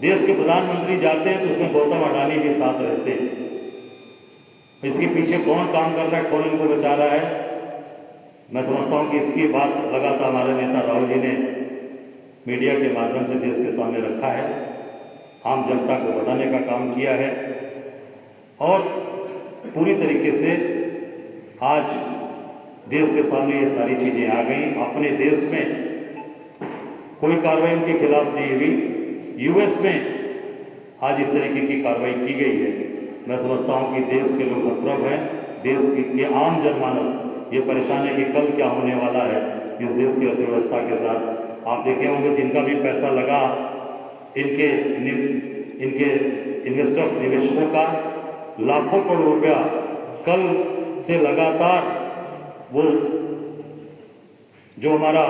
देश के प्रधानमंत्री जाते हैं तो उसमें गौतम अडानी भी साथ रहते हैं। इसके पीछे कौन काम कर रहा है, कौन इनको बचा रहा है, मैं समझता हूं कि इसकी बात लगातार हमारे नेता राहुल जी ने मीडिया के माध्यम से देश के सामने रखा है, आम जनता को बताने का काम किया है और पूरी तरीके से आज देश के सामने ये सारी चीज़ें आ गई। अपने देश में कोई कार्रवाई उनके खिलाफ नहीं हुई, यूएस में आज इस तरीके की कार्रवाई की गई है। मैं समझता हूं कि देश के लोग हतप्रभ हैं, देश के आम जनमानस ये परेशान है कि कल क्या होने वाला है इस देश की अर्थव्यवस्था के साथ। आप देखे होंगे जिनका भी पैसा लगा इनके इन्वेस्टर्स निवेशकों का लाखों करोड़ रुपया कल से लगातार वो जो हमारा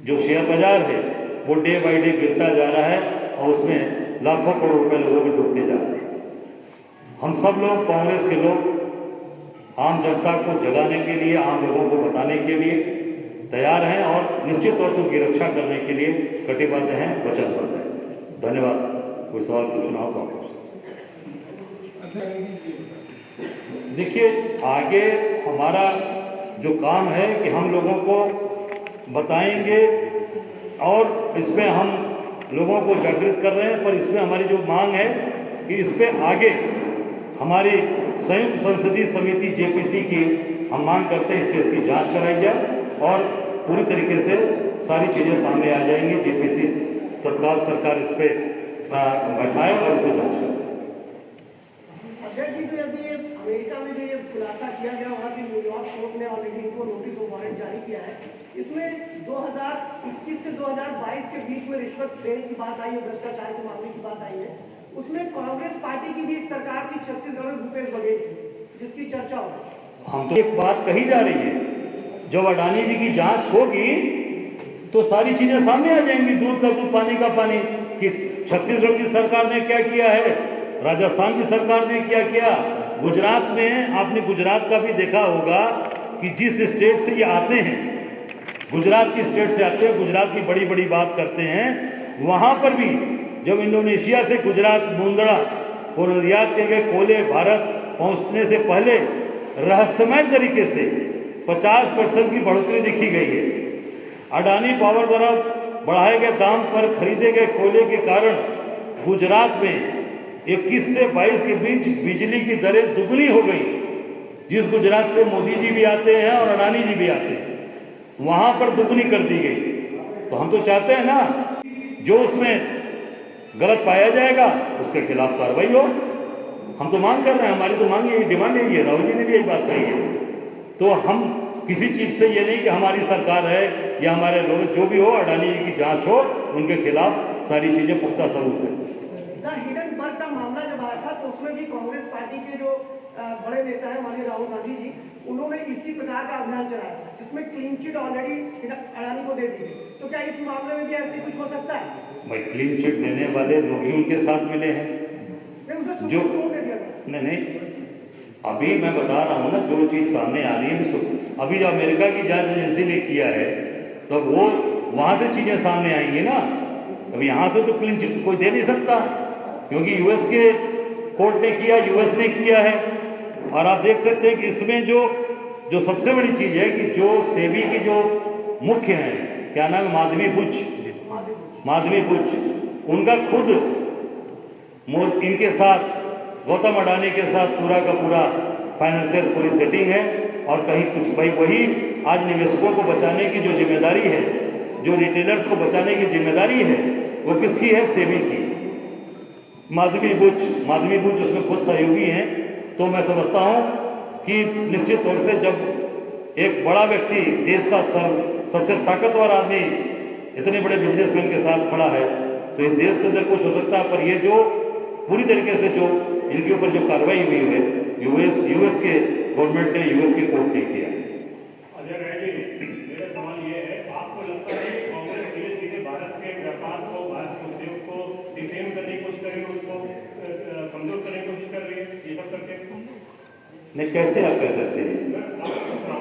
जो शेयर बाजार है वो डे बाई डे गिरता जा रहा है और उसमें लाखों करोड़ रुपए लोगों के डूबते जा रहे हैं। हम सब लोग, कांग्रेस के लोग, आम जनता को जगाने के लिए, आम लोगों को बताने के लिए तैयार हैं और निश्चित तौर से उनकी रक्षा करने के लिए कटिबद्ध हैं, वचनबद्ध हैं। धन्यवाद। कोई सवाल पूछना हो तो आप पूछ सकते हैं। देखिए, आगे हमारा जो काम है कि हम लोगों को बताएंगे और इसमें हम लोगों को जागृत कर रहे हैं, पर इसमें हमारी जो मांग है कि इस पे आगे हमारी संयुक्त संसदीय समिति जेपीसी की हम मांग करते हैं इससे इसकी जांच कराई जाए और पूरी तरीके से सारी चीज़ें सामने आ जाएंगी। जेपीसी तत्काल सरकार इस पे बैठाए और इसे जांच करे। अध्यक्ष जी, जो अभी अमेरिका में जो ये खुलासा किया गया, वहाँ की न्यूयॉर्क कोर्ट ने ऑलरेडी इनको नोटिस ऑफ वारंट जारी किया है। इसमें 2021 से 2022 के बीच में रिश्वत लेने की बात आई है, भ्रष्टाचार के मामले की बात आई है। उसमें कांग्रेस पार्टी की भी एक सरकार थी छत्तीसगढ़ में, भूपेश बघेल, जिसकी चर्चा हो रही है। हम तो एक बात कही जा रही है, जब अडानी जी की जांच होगी तो सारी चीजें सामने आ जाएंगी, दूध का दूध पानी का पानी, कि छत्तीसगढ़ की सरकार ने क्या किया है, राजस्थान की सरकार ने क्या किया, गुजरात में आपने गुजरात का भी देखा होगा कि जिस स्टेट से ये आते हैं, गुजरात की स्टेट से आते हैं, गुजरात की बड़ी बड़ी बात करते हैं, वहाँ पर भी जब इंडोनेशिया से गुजरात मुंद्रा और निर्यात किए गए कोयले भारत पहुँचने से पहले रहस्यमय तरीके से 50% की बढ़ोतरी दिखी गई है। अडानी पावर द्वारा बढ़ाए गए दाम पर खरीदे गए कोयले के कारण गुजरात में 21 से 22 के बीच बिजली की दरें दुगनी हो गई। जिस गुजरात से मोदी जी भी आते हैं और अडानी जी भी आते हैं, वहाँ पर दुगनी कर दी गई। तो हम तो चाहते हैं ना, जो उसमें गलत पाया जाएगा उसके खिलाफ कार्रवाई हो। हम तो मांग कर रहे हैं, हमारी तो मांग यही, डिमांड यही है, राहुल जी ने भी यही बात कही है। तो हम किसी चीज़ से ये नहीं कि हमारी सरकार है या हमारे लोग, जो भी हो, अडानी जी की जांच हो, उनके खिलाफ सारी चीज़ें पुख्ता सबूत है। हिडनबर्ग का मामला जब आया था तो उसमें भी कांग्रेस पार्टी के जो बड़े नेता हैं माननीय राहुल गांधी जी, उन्होंने इसी प्रकार का अभियान चलाया जिसमें क्लीन चिट ऑलरेडी अडानी को दे दी गई। तो क्या इस मामले में भी ऐसे कुछ हो सकता है? भाई, क्लीन चिट देने वाले लोग ही उनके साथ मिले हैं जो नहीं, अभी मैं बता रहा हूँ ना, जो चीज़ सामने आ रही है। अभी जो अमेरिका की जांच एजेंसी ने किया है तो वो वहाँ से चीज़ें सामने आएंगी ना। अभी यहाँ से तो क्लीन चिट कोई दे नहीं सकता, क्योंकि यूएस के कोर्ट ने किया, यूएस ने किया है। और आप देख सकते हैं कि इसमें जो सबसे बड़ी चीज़ है कि जो सेबी की जो मुख्य हैं, क्या नाम है, माधवी बुच, उनका खुद इनके साथ, गौतम अडानी के साथ पूरा का पूरा फाइनेंशियल पूरी सेटिंग है। और कहीं कुछ भाई वही आज निवेशकों को बचाने की जो जिम्मेदारी है, जो रिटेलर्स को बचाने की जिम्मेदारी है, वो किसकी है? सेबी की। माधवी बुच उसमें खुद सहयोगी हैं। तो मैं समझता हूँ कि निश्चित तौर से जब एक बड़ा व्यक्ति, देश का सबसे ताकतवर आदमी इतने बड़े बिजनेसमैन के साथ खड़ा है, तो इस देश के अंदर कुछ हो सकता है। पर ये जो पूरी तरीके से जो इनके ऊपर जो कार्रवाई हुई है, यूएस के गवर्नमेंट ने, यूएस के कोर्ट ने किया है। मेरा सवाल ये है, आपको लगता है कि कांग्रेस सीधे भारत के व्यापार को, भारत के उद्योग को डिफेम करने की कोशिश कर रही है, उसको कमजोर करने की कोशिश कर रही है, ये सब करके? नहीं, कैसे आप कह सकते हैं?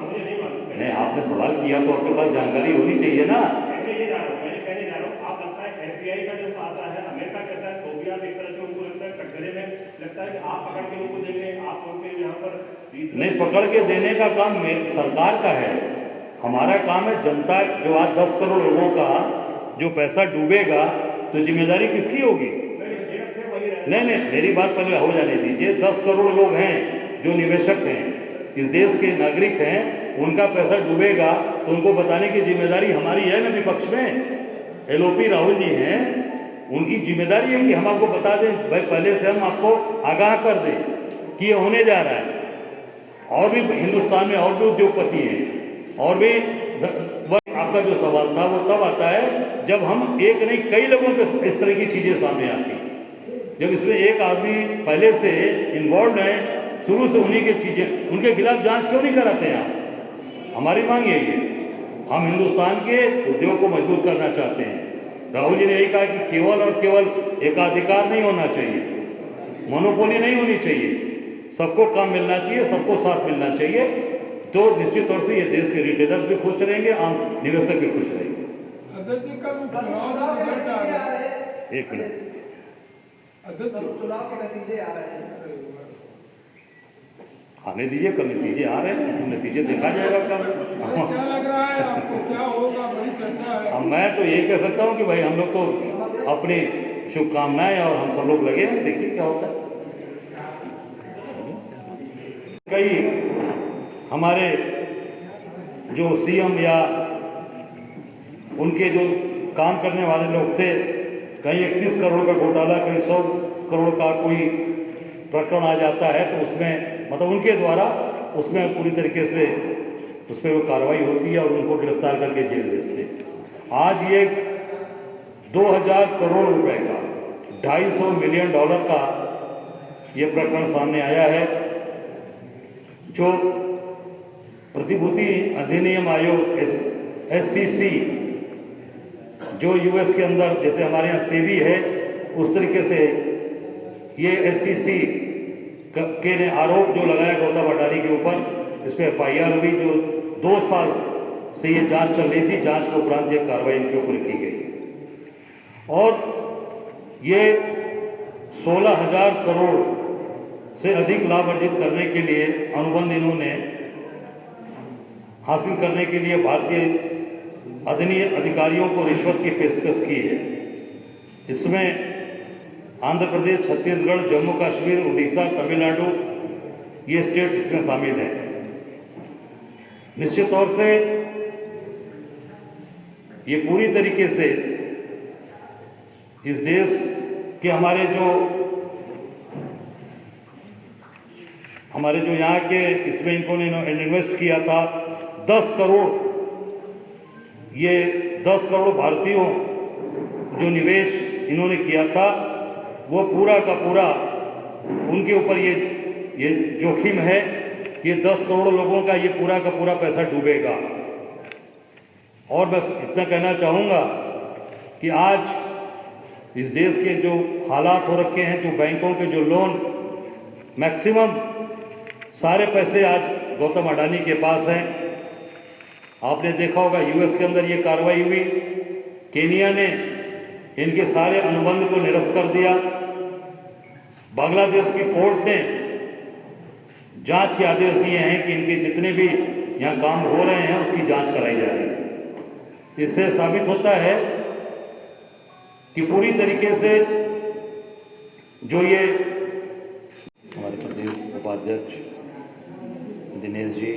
मुझे नहीं मालूम। नहीं, आपने सवाल किया तो आपके पास जानकारी होनी चाहिए ना। मैंने कहने जा रहा हूँ, आप FBI का जब आता है, अमेरिका कहता है, तो भी आप एक तरह से उनको लगता है कटघरे में लगता है कि आप पकड़ के उनको देंगे, आप उनके यहाँ पर नहीं, पकड़ के देने का काम सरकार का है। हमारा काम है जनता, जो आज 10 करोड़ लोगों का जो पैसा डूबेगा तो जिम्मेदारी किसकी होगी? नहीं, मेरी बात पहले हो जाने दीजिए। 10 करोड़ लोग हैं जो निवेशक हैं, इस देश के नागरिक हैं, उनका पैसा डूबेगा तो उनको बताने की जिम्मेदारी हमारी है ना। विपक्ष में LOP राहुल जी हैं, उनकी जिम्मेदारी है कि हम आपको बता दें, भाई पहले से हम आपको आगाह कर दें कि ये होने जा रहा है। और भी हिंदुस्तान में और भी उद्योगपति हैं, और भी आपका जो सवाल था वो तब आता है जब हम एक नहीं कई लोगों के इस तरह की चीज़ें सामने आती हैं। जब इसमें एक आदमी पहले से इन्वॉल्व है, शुरू से उन्हीं की चीज़ें, उनके खिलाफ जांच क्यों नहीं कराते हैं आप? हमारी मांग यही है। हम हिंदुस्तान के उद्योग को मजबूत करना चाहते हैं। राहुल जी ने यही कहा कि केवल और केवल एकाधिकार नहीं होना चाहिए, मोनोपोली नहीं होनी चाहिए, सबको काम मिलना चाहिए, सबको साथ मिलना चाहिए। तो निश्चित तौर से ये देश के रिटेलर्स भी खुश रहेंगे, आम निवेशक भी खुश रहेंगे। एक मिनट, चुनाव के नतीजे आ रहे हैं, आने दीजिए, कल नतीजे आ रहे हैं, नतीजे देखा जाएगा कल। क्या लग रहा है आपको, क्या होगा? बड़ी चर्चा है। मैं तो यही कह सकता हूँ कि भाई हम लोग तो अपनी शुभकामनाएं और हम सब लोग लगे हैं, देखिए क्या होता है। कई हमारे जो CM या उनके जो काम करने वाले लोग थे, कहीं 31 करोड़ का घोटाला, कहीं 100 करोड़ का कोई प्रकरण आ जाता है तो उसमें मतलब उनके द्वारा उसमें पूरी तरीके से उस पर वो कार्रवाई होती है और उनको गिरफ्तार करके जेल भेजते हैं। आज ये 2000 करोड़ रुपए का, $250 मिलियन का ये प्रकरण सामने आया है, जो प्रतिभूति अधिनियम आयोग SEC, जो US के अंदर जैसे हमारे यहाँ सेबी है, उस तरीके से ये SEC के ने आरोप जो लगाया गौतम अडानी के ऊपर, इस पर FIR हुई, जो 2 साल से ये जांच चल रही थी। जांच के उपरांत ये कार्रवाई इनके ऊपर की गई और ये 16,000 करोड़ से अधिक लाभ अर्जित करने के लिए अनुबंध इन्होंने हासिल करने के लिए भारतीय अधिकारियों को रिश्वत की पेशकश की है। इसमें आंध्र प्रदेश, छत्तीसगढ़, जम्मू कश्मीर, उड़ीसा, तमिलनाडु, ये स्टेट इसमें शामिल हैं। निश्चित तौर से ये पूरी तरीके से इस देश के हमारे जो यहाँ के इसमें इन्होंने इन्वेस्ट किया था 10 करोड़, ये 10 करोड़ भारतीयों जो निवेश इन्होंने किया था वो पूरा का पूरा उनके ऊपर ये जोखिम है कि ये 10 करोड़ लोगों का ये पूरा का पूरा पैसा डूबेगा। और बस इतना कहना चाहूँगा कि आज इस देश के जो हालात हो रखे हैं, जो बैंकों के जो लोन मैक्सिमम सारे पैसे आज गौतम अडानी के पास हैं। आपने देखा होगा US के अंदर ये कार्रवाई हुई, केनिया ने इनके सारे अनुबंध को निरस्त कर दिया, बांग्लादेश की कोर्ट ने जांच के आदेश दिए हैं कि इनके जितने भी यहाँ काम हो रहे हैं उसकी जांच कराई जा रही है। इससे साबित होता है कि पूरी तरीके से जो ये हमारे प्रदेश उपाध्यक्ष दिनेश जी,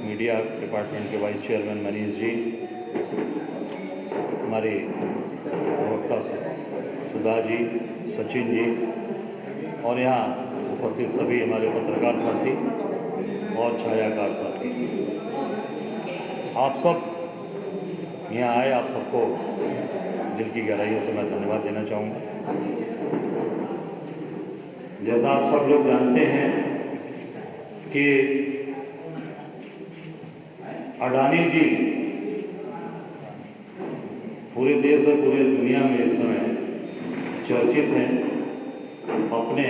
मीडिया डिपार्टमेंट के वाइस चेयरमैन मनीष जी, हमारे प्रवक्ता सुधा जी, सचिन जी और यहाँ उपस्थित सभी हमारे पत्रकार साथी और छायाकार साथी, आप सब यहाँ आए, आप सबको दिल की गहराइयों से मैं धन्यवाद देना चाहूँगा। जैसा आप सब लोग जानते हैं कि अडानी जी पूरे देश और पूरे दुनिया में इस समय चर्चित हैं अपने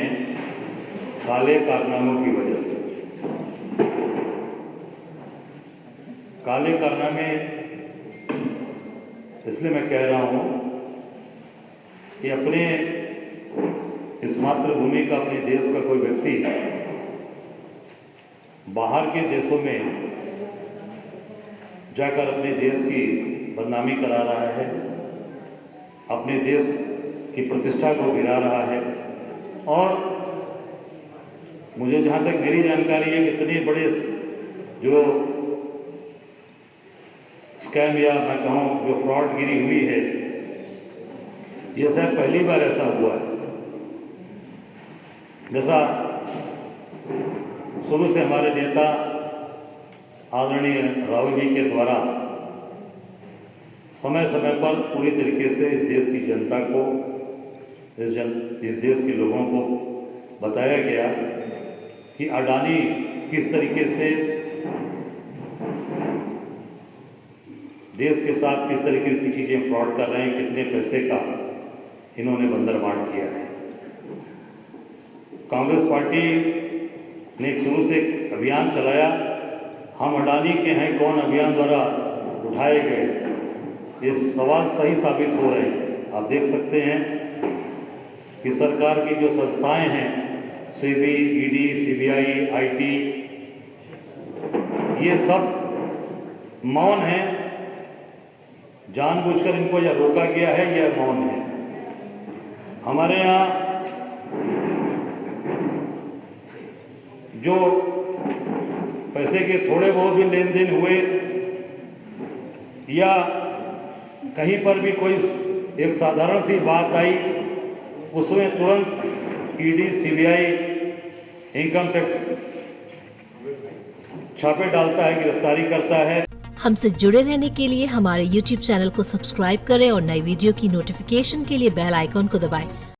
काले कारनामों की वजह से। काले कारनामे इसलिए मैं कह रहा हूँ कि अपने इस मातृभूमि का, अपने देश का कोई व्यक्ति बाहर के देशों में जाकर अपने देश की बदनामी करा रहा है, अपने देश की प्रतिष्ठा को गिरा रहा है। और मुझे जहाँ तक मेरी जानकारी है कि इतने बड़े जो स्कैम या मैं कहूँ जो फ्रॉडगिरी हुई है, ये शायद पहली बार ऐसा हुआ है। जैसा शुरू से हमारे नेता आदरणीय राहुल जी के द्वारा समय समय पर पूरी तरीके से इस देश की जनता को, इस देश के लोगों को बताया गया कि अडानी किस तरीके से देश के साथ किस तरीके की चीज़ें फ्रॉड कर रहे हैं, कितने पैसे का इन्होंने बंदरबांट किया है। कांग्रेस पार्टी ने शुरू से एक अभियान चलाया, हम अडानी के हैं कौन अभियान द्वारा उठाए गए ये सवाल सही साबित हो रहे हैं। आप देख सकते हैं कि सरकार की जो संस्थाएं हैं, सेबी, ईडी, सीबीआई, आईटी, ये सब मौन हैं। जानबूझकर इनको या रोका गया है या मौन है। हमारे यहाँ जो पैसे के थोड़े बहुत भी लेन देन हुए या कहीं पर भी कोई एक साधारण सी बात आई, उसमें तुरंत ईडी, सीबीआई, इनकम टैक्स छापे डालता है, गिरफ्तारी करता है। हमसे जुड़े रहने के लिए हमारे YouTube चैनल को सब्सक्राइब करें और नई वीडियो की नोटिफिकेशन के लिए बेल आइकॉन को दबाएं।